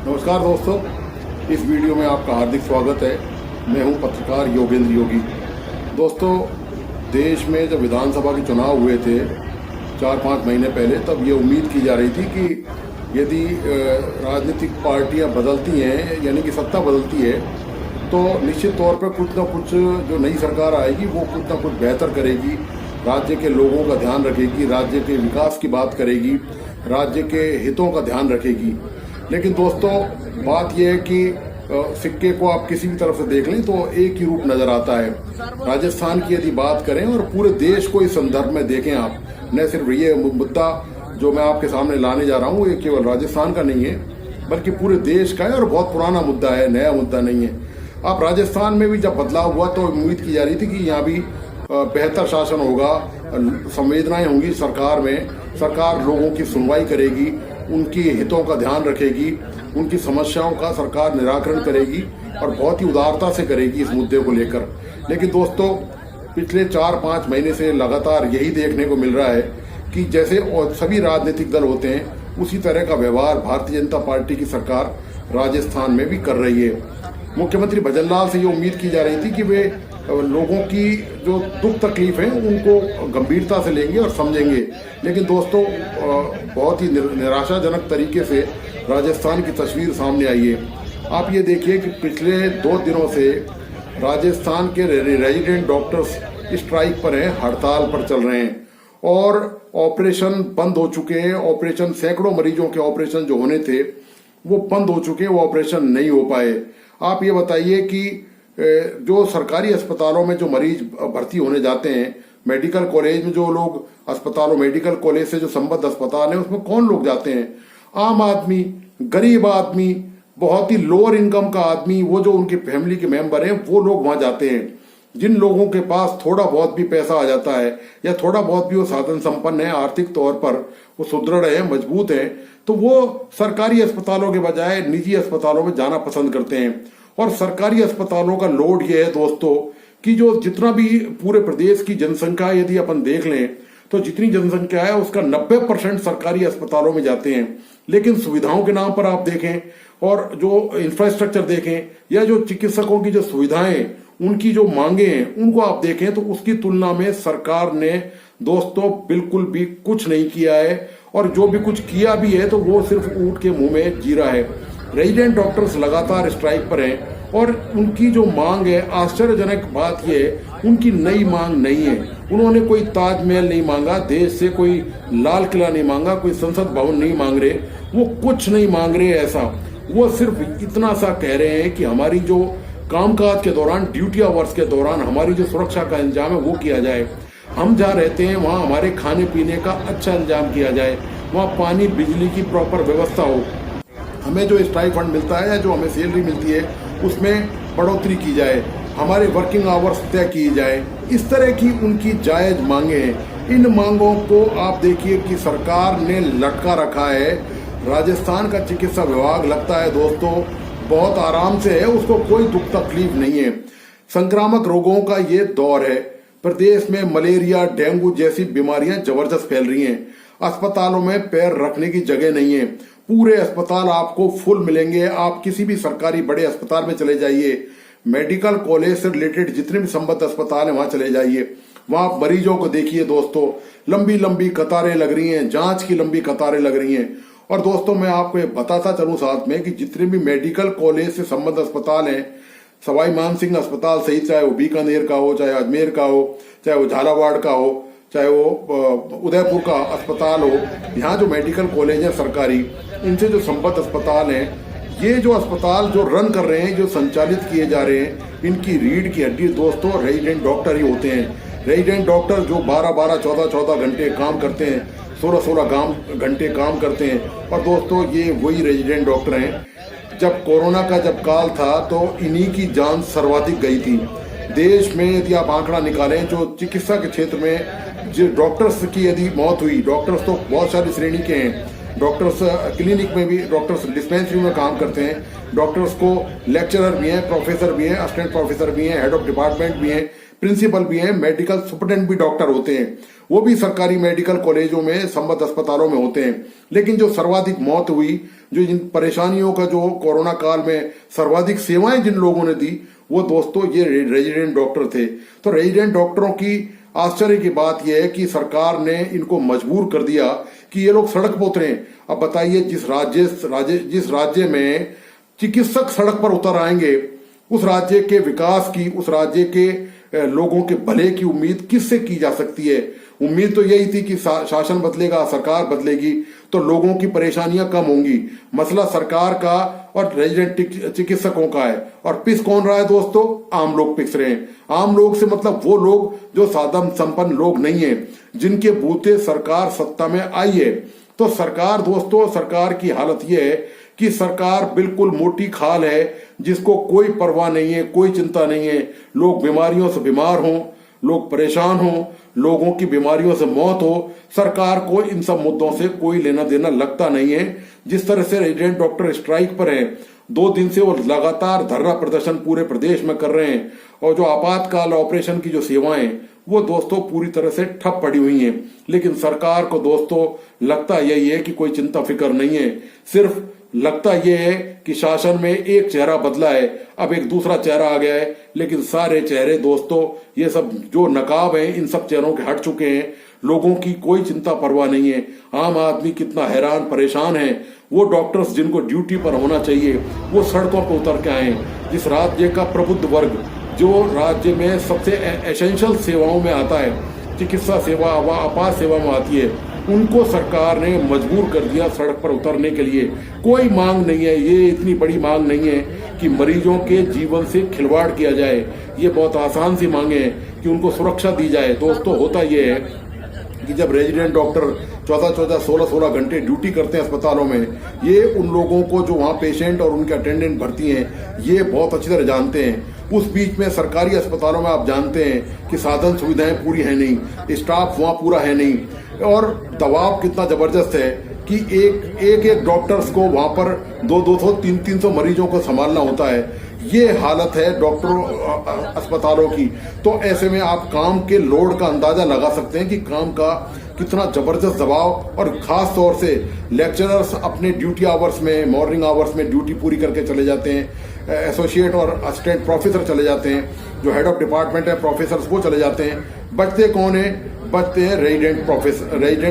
नमस्कार दोस्तों, इस वीडियो में आपका हार्दिक स्वागत है। मैं हूं पत्रकार योगेंद्र योगी। दोस्तों, देश में जब विधानसभा के चुनाव हुए थे 4-5 महीने पहले, तब ये उम्मीद की जा रही थी कि यदि राजनीतिक पार्टियां बदलती हैं, यानी कि सत्ता बदलती है, तो निश्चित तौर पर कुछ ना कुछ जो नई सरकार आएगी वो कुछ ना कुछ बेहतर करेगी, राज्य के लोगों का ध्यान रखेगी, राज्य के विकास की बात करेगी, राज्य के हितों का ध्यान रखेगी। लेकिन दोस्तों, बात यह है कि सिक्के को आप किसी भी तरफ से देख लें तो एक ही रूप नजर आता है। राजस्थान की यदि बात करें और पूरे देश को इस संदर्भ में देखें आप, न सिर्फ ये मुद्दा जो मैं आपके सामने लाने जा रहा हूँ ये केवल राजस्थान का नहीं है, बल्कि पूरे देश का है और बहुत पुराना मुद्दा है, नया मुद्दा नहीं है। आप राजस्थान में भी जब बदलाव हुआ तो उम्मीद की जा रही थी कि यहाँ भी बेहतर शासन होगा, संवेदनाएं होंगी सरकार में, सरकार लोगों की सुनवाई करेगी, उनकी हितों का ध्यान रखेगी, उनकी समस्याओं का सरकार निराकरण करेगी और बहुत ही उदारता से करेगी इस मुद्दे को लेकर। लेकिन दोस्तों, पिछले 4-5 महीने से लगातार यही देखने को मिल रहा है कि जैसे और सभी राजनीतिक दल होते हैं उसी तरह का व्यवहार भारतीय जनता पार्टी की सरकार राजस्थान में भी कर रही है। मुख्यमंत्री भजन लाल से ये उम्मीद की जा रही थी कि वे लोगों की जो दुख तकलीफ है उनको गंभीरता से लेंगे और समझेंगे। लेकिन दोस्तों, बहुत ही निराशाजनक तरीके से राजस्थान की तस्वीर सामने आई है। आप ये देखिए कि पिछले 2 दिनों से राजस्थान के रेजिडेंट डॉक्टर्स स्ट्राइक पर हैं, हड़ताल पर चल रहे हैं और ऑपरेशन बंद हो चुके हैं। ऑपरेशन, सैकड़ों मरीजों के ऑपरेशन जो होने थे वो बंद हो चुके हैं, वो ऑपरेशन नहीं हो पाए। आप ये बताइए कि जो सरकारी अस्पतालों में जो मरीज भर्ती होने जाते हैं, मेडिकल कॉलेज में जो लोग अस्पतालों, मेडिकल कॉलेज से जो संबद्ध अस्पताल है उसमें कौन लोग जाते हैं? आम आदमी, गरीब आदमी, बहुत ही लोअर इनकम का आदमी, वो जो उनके फैमिली के मेंबर हैं वो लोग वहां जाते हैं। जिन लोगों के पास थोड़ा बहुत भी पैसा आ जाता है या थोड़ा बहुत भी वो साधन संपन्न है, आर्थिक तौर पर वो सुदृढ़ है, मजबूत है, तो वो सरकारी अस्पतालों के बजाय निजी अस्पतालों में जाना पसंद करते हैं। और सरकारी अस्पतालों का लोड ये है दोस्तों कि जो जितना भी पूरे प्रदेश की जनसंख्या यदि अपन देख लें तो जितनी जनसंख्या है उसका 90% सरकारी अस्पतालों में जाते हैं। लेकिन सुविधाओं के नाम पर आप देखें और जो इंफ्रास्ट्रक्चर देखें या जो चिकित्सकों की जो सुविधाएं, उनकी जो मांगे हैं, उनको आप देखें तो उसकी तुलना में सरकार ने दोस्तों बिल्कुल भी कुछ नहीं किया है। और जो भी कुछ किया भी है तो वो सिर्फ ऊंट के मुंह में जीरा है। रेजिडेंट डॉक्टर्स लगातार स्ट्राइक पर हैं और उनकी जो मांग है, आश्चर्यजनक बात यह है, उनकी नई मांग नहीं है। उन्होंने कोई ताजमहल नहीं मांगा, देश से कोई लाल किला नहीं मांगा, कोई संसद भवन नहीं मांग रहे, वो कुछ नहीं मांग रहे ऐसा। वो सिर्फ इतना सा कह रहे हैं कि हमारी जो कामकाज के दौरान, ड्यूटी आवर्स के दौरान हमारी जो सुरक्षा का इंतजाम है वो किया जाए। हम जहाँ रहते हैं वहाँ हमारे खाने पीने का अच्छा इंतजाम किया जाए, वहाँ पानी बिजली की प्रॉपर व्यवस्था हो, हमें जो स्ट्राइक फंड मिलता है या जो हमें सैलरी मिलती है उसमें बढ़ोतरी की जाए, हमारे वर्किंग आवर्स तय किए जाए। इस तरह की उनकी जायज मांगे हैं। इन मांगों को आप देखिए कि सरकार ने लटका रखा है। राजस्थान का चिकित्सा विभाग लगता है दोस्तों बहुत आराम से है, उसको कोई दुख तकलीफ नहीं है। संक्रामक रोगों का ये दौर है, प्रदेश में मलेरिया, डेंगू जैसी बीमारियां जबरदस्त फैल रही हैं। अस्पतालों में पैर रखने की जगह नहीं है, पूरे अस्पताल आपको फुल मिलेंगे। आप किसी भी सरकारी बड़े अस्पताल में चले जाइए, मेडिकल कॉलेज से रिलेटेड जितने भी संबद्ध अस्पताल है वहां चले जाइए, वहां मरीजों को देखिए दोस्तों, लंबी लंबी कतारें लग रही हैं, जांच की लंबी कतारें लग रही हैं। और दोस्तों, मैं आपको ये बताता चलूं साथ में कि जितने भी मेडिकल कॉलेज से संबद्ध अस्पताल हैं, सवाई मानसिंह अस्पताल सहित, चाहे वो बीकानेर का हो, चाहे अजमेर का हो, चाहे वो झालावाड़ का हो, चाहे वो उदयपुर का अस्पताल हो, यहाँ जो मेडिकल कॉलेज है सरकारी, इनसे जो संबद्ध अस्पताल हैं, ये जो अस्पताल जो रन कर रहे हैं, जो संचालित किए जा रहे हैं, इनकी रीढ़ की हड्डी दोस्तों रेजिडेंट डॉक्टर ही होते हैं। रेजिडेंट डॉक्टर जो 12-12, 14-14 घंटे काम करते हैं, 16-16 घंटे काम करते हैं। और दोस्तों, ये वही रेजिडेंट डॉक्टर हैं, जब कोरोना का जब काल था तो इन्हीं की जान सर्वाधिक गई थी। देश में यदि आप आंकड़ा निकालें, जो चिकित्सा के क्षेत्र में जो डॉक्टर्स की यदि मौत हुई, डॉक्टर्स तो बहुत सारी श्रेणी के हैं, डॉक्टर्स क्लिनिक में भी, डॉक्टर्स डिस्पेंसरी में काम करते हैं, डॉक्टर्स को लेक्चरर भी हैं, प्रोफेसर भी हैं, असिस्टेंट प्रोफेसर भी हैं, हेड ऑफ डिपार्टमेंट भी हैं, प्रिंसिपल भी हैं, मेडिकल सुपरटेंडेंट भी डॉक्टर होते हैं, वो भी सरकारी मेडिकल कॉलेजों में संबद्ध अस्पतालों में होते हैं। लेकिन जो सर्वाधिक मौत हुई, जो इन परेशानियों का जो कोरोना काल में सर्वाधिक सेवाएं जिन लोगों ने दी, वो दोस्तों ये रेजिडेंट डॉक्टर थे। तो रेजिडेंट डॉक्टरों की आश्चर्य की बात यह है कि सरकार ने इनको मजबूर कर दिया कि ये लोग सड़क पर उतरे। अब बताइए, जिस राज्य में चिकित्सक सड़क पर उतर आएंगे, उस राज्य के विकास की, उस राज्य के लोगों के भले की उम्मीद किससे की जा सकती है? उम्मीद तो यही थी कि शासन बदलेगा, सरकार बदलेगी तो लोगों की परेशानियां कम होंगी। मसला सरकार का और रेजिडेंट चिकित्सकों का है, और पिस कौन रहा है दोस्तों? आम लोग पिस रहे हैं। आम लोग से मतलब वो लोग जो साधन संपन्न लोग नहीं है, जिनके बूते सरकार सत्ता में आई है। तो सरकार दोस्तों, सरकार की हालत यह है कि सरकार बिल्कुल मोटी खाल है, जिसको कोई परवाह नहीं है, कोई चिंता नहीं है। लोग बीमारियों से बीमार हों, लोग परेशान हों, लोगों की बीमारियों से मौत हो, सरकार को इन सब मुद्दों से कोई लेना देना लगता नहीं है। जिस तरह से रेजिडेंट डॉक्टर स्ट्राइक पर हैं, 2 दिन से वो लगातार धरना प्रदर्शन पूरे प्रदेश में कर रहे हैं, और जो आपातकाल ऑपरेशन की जो सेवाएं वो दोस्तों पूरी तरह से ठप पड़ी हुई हैं। लेकिन सरकार को दोस्तों लगता यही है कि कोई चिंता फिक्र नहीं है, सिर्फ लगता यह है कि शासन में एक चेहरा बदला है, अब एक दूसरा चेहरा आ गया है। लेकिन सारे चेहरे दोस्तों, ये सब जो नकाब है, इन सब चेहरों के हट चुके हैं। लोगों की कोई चिंता परवाह नहीं है। आम आदमी कितना हैरान परेशान है। वो डॉक्टर्स जिनको ड्यूटी पर होना चाहिए, वो सड़कों पर उतर के आए। जिस राज्य का प्रबुद्ध वर्ग, जो राज्य में सबसे एसेंशियल सेवाओं में आता है, चिकित्सा सेवा व आपात सेवा में आती है, उनको सरकार ने मजबूर कर दिया सड़क पर उतरने के लिए। कोई मांग नहीं है, ये इतनी बड़ी मांग नहीं है कि मरीजों के जीवन से खिलवाड़ किया जाए। ये बहुत आसान सी मांगे हैं कि उनको सुरक्षा दी जाए। दोस्तों, होता ये है कि जब रेजिडेंट डॉक्टर 14-14, 16-16 घंटे ड्यूटी करते हैं अस्पतालों में, ये उन लोगों को जो वहाँ पेशेंट और उनके अटेंडेंट भर्ती हैं, ये बहुत अच्छी तरह जानते हैं। उस बीच में सरकारी अस्पतालों में आप जानते हैं कि साधन सुविधाएं पूरी है नहीं, स्टाफ वहाँ पूरा है नहीं, और दबाव कितना जबरदस्त है कि एक डॉक्टर्स को वहाँ पर 200, 300 मरीजों को संभालना होता है। ये हालत है डॉक्टरों अस्पतालों की। तो ऐसे में आप काम के लोड का अंदाजा लगा सकते हैं कि काम का कितना जबरदस्त दबाव, और खास तौर से लेक्चरर्स अपने ड्यूटी आवर्स में, मॉर्निंग आवर्स में ड्यूटी पूरी करके चले जाते हैं। एसोसिएट और असिस्टेंट प्रोफेसर चले जाते हैं, जो हेड ऑफ डिपार्टमेंट है प्रोफेसर, वो चले जाते हैं। बचते कौन है? बचते हैं resident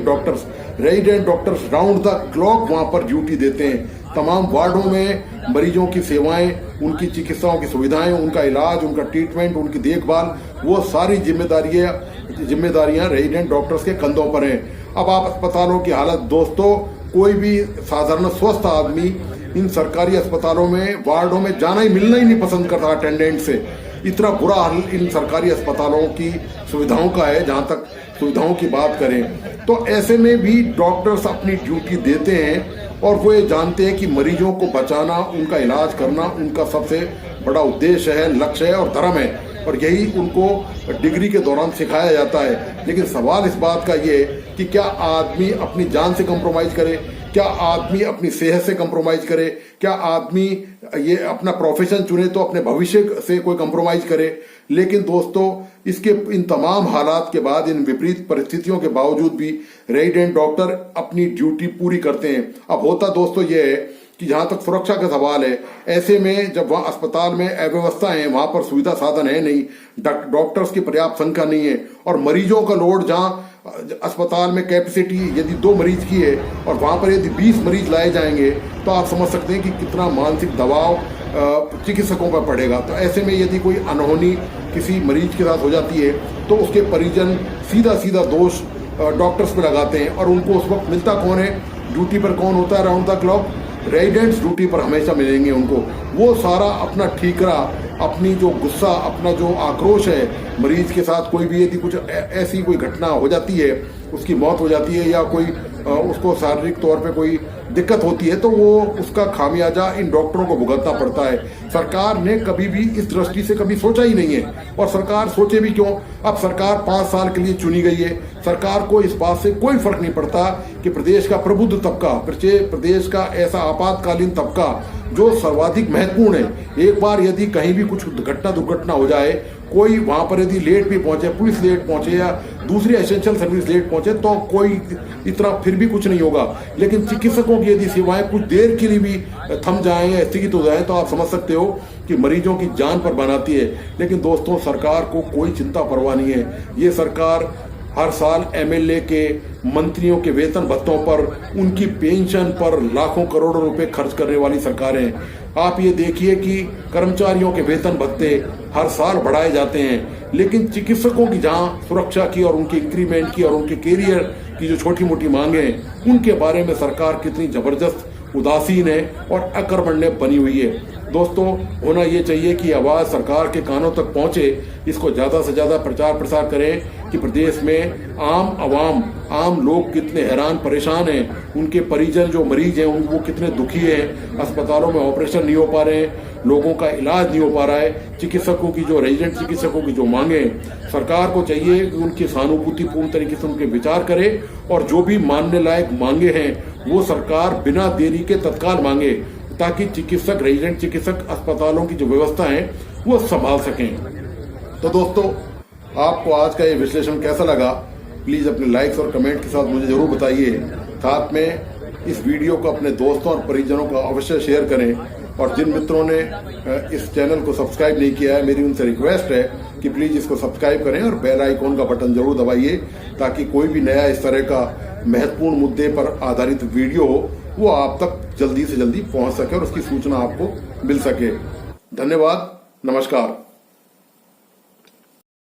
doctors. Resident doctors round the clock वहां पर ड्यूटी देते हैं। तमाम वार्डों में मरीजों की सेवाएं, उनकी चिकित्साओं की सुविधाएं, उनका इलाज, उनका ट्रीटमेंट, उनकी देखभाल, वो सारी जिम्मेदारियां रेजिडेंट डॉक्टर्स के कंधों पर हैं। अब आप अस्पतालों की हालत दोस्तों, कोई भी साधारण स्वस्थ आदमी इन सरकारी अस्पतालों में, वार्डों में जाना ही, मिलना ही नहीं पसंद करता अटेंडेंट से। इतना बुरा हाल इन सरकारी अस्पतालों की सुविधाओं का है। जहां तक सुविधाओं की बात करें, तो ऐसे में भी डॉक्टर्स अपनी ड्यूटी देते हैं, और वो ये जानते हैं कि मरीजों को बचाना, उनका इलाज करना उनका सबसे बड़ा उद्देश्य है, लक्ष्य है और धर्म है, और यही उनको डिग्री के दौरान सिखाया जाता है। लेकिन सवाल इस बात का ये है कि क्या आदमी अपनी जान से कंप्रोमाइज करे? क्या आदमी अपनी सेहत से कंप्रोमाइज करे? क्या आदमी ये अपना प्रोफेशन चुने तो अपने भविष्य से कोई कंप्रोमाइज करे? लेकिन दोस्तों, इसके इन तमाम हालात के बाद, इन विपरीत परिस्थितियों के बावजूद भी रेजिडेंट डॉक्टर अपनी ड्यूटी पूरी करते हैं। अब होता दोस्तों ये है कि जहां तक सुरक्षा का सवाल है, ऐसे में जब वहां अस्पताल में अव्यवस्था है, वहां पर सुविधा साधन है नहीं, डॉक्टर्स की पर्याप्त संख्या नहीं है, और मरीजों का लोड, जहां अस्पताल में कैपेसिटी यदि 2 मरीज की है और वहां पर यदि 20 मरीज लाए जाएंगे, तो आप समझ सकते हैं कि कितना मानसिक दबाव चिकित्सकों पर पड़ेगा। तो ऐसे में यदि कोई अनहोनी किसी मरीज के साथ हो जाती है, तो उसके परिजन सीधा दोष डॉक्टर्स पर लगाते हैं, और उनको उस वक्त मिलता कौन है? ड्यूटी पर कौन होता है round the clock? Residents duty पर हमेशा मिलेंगे उनको। वो सारा अपना ठीकरा, अपनी जो गुस्सा, अपना जो आक्रोश है मरीज के साथ, कोई भी यदि कुछ ऐसी कोई घटना हो जाती है, उसकी मौत हो जाती है, या कोई उसको शारीरिक तौर पे कोई दिक्कत होती है, तो वो उसका खामियाजा इन डॉक्टरों को भुगतना पड़ता है। सरकार ने कभी भी इस दृष्टि से कभी सोचा ही नहीं है, और सरकार सोचे भी क्यों? अब सरकार 5 साल के लिए चुनी गई है। सरकार को इस बात से कोई फर्क नहीं पड़ता कि प्रदेश का प्रबुद्ध तब्का, प्रदेश का ऐसा आपातकालीन तबका जो सर्वाधिक महत्वपूर्ण है। एक बार यदि कहीं भी कुछ दुर्घटना हो जाए, कोई वहां पर यदि लेट भी पहुंचे, पुलिस लेट पहुंचे या दूसरी एसेंशियल सर्विस लेट पहुंचे, तो कोई इतना फिर भी कुछ नहीं होगा। लेकिन चिकित्सकों की यदि सेवाएं कुछ देर के लिए भी थम जाएं या स्थगित हो जाएं, तो आप समझ सकते हो कि मरीजों की जान पर बनाती है। लेकिन दोस्तों, सरकार को कोई चिंता परवाह नहीं है। ये सरकार हर साल एमएलए के, मंत्रियों के वेतन भत्तों पर, उनकी पेंशन पर लाखों करोड़ों रुपए खर्च करने वाली सरकार है। आप ये देखिए कि कर्मचारियों के वेतन भत्ते हर साल बढ़ाए जाते हैं, लेकिन चिकित्सकों की जहां सुरक्षा की और उनके इंक्रीमेंट की और उनके कैरियर की जो छोटी मोटी मांगे हैं, उनके बारे में सरकार कितनी जबरदस्त उदासीन है और अकर्मण्य बनी हुई है। दोस्तों, होना ये चाहिए कि आवाज सरकार के कानों तक पहुंचे, इसको ज्यादा से ज्यादा प्रचार प्रसार करें कि प्रदेश में आम लोग कितने हैरान परेशान हैं, उनके परिजन जो मरीज हैं वो कितने दुखी हैं। अस्पतालों में ऑपरेशन नहीं हो पा रहे हैं, लोगों का इलाज नहीं हो पा रहा है। चिकित्सकों की जो रेजिडेंट चिकित्सकों की जो मांगे, सरकार को चाहिए कि उनकी सहानुभूतिपूर्ण तरीके से उनके विचार करे और जो भी मानने लायक मांगे हैं वो सरकार बिना देरी के तत्काल मांगे, ताकि चिकित्सक, रेजिडेंट चिकित्सक, अस्पतालों की जो व्यवस्था है वो संभाल सकें। तो दोस्तों, आपको आज का ये विश्लेषण कैसा लगा, प्लीज अपने लाइक्स और कमेंट के साथ मुझे जरूर बताइए। साथ में इस वीडियो को अपने दोस्तों और परिजनों को अवश्य शेयर करें, और जिन मित्रों ने इस चैनल को सब्सक्राइब नहीं किया है, मेरी उनसे रिक्वेस्ट है कि प्लीज इसको सब्सक्राइब करें और बेल आइकॉन का बटन जरूर दबाइए, ताकि कोई भी नया इस तरह का महत्वपूर्ण मुद्दे पर आधारित वीडियो हो वो आप तक जल्दी से जल्दी पहुंच सके और उसकी सूचना आपको मिल सके। धन्यवाद, नमस्कार।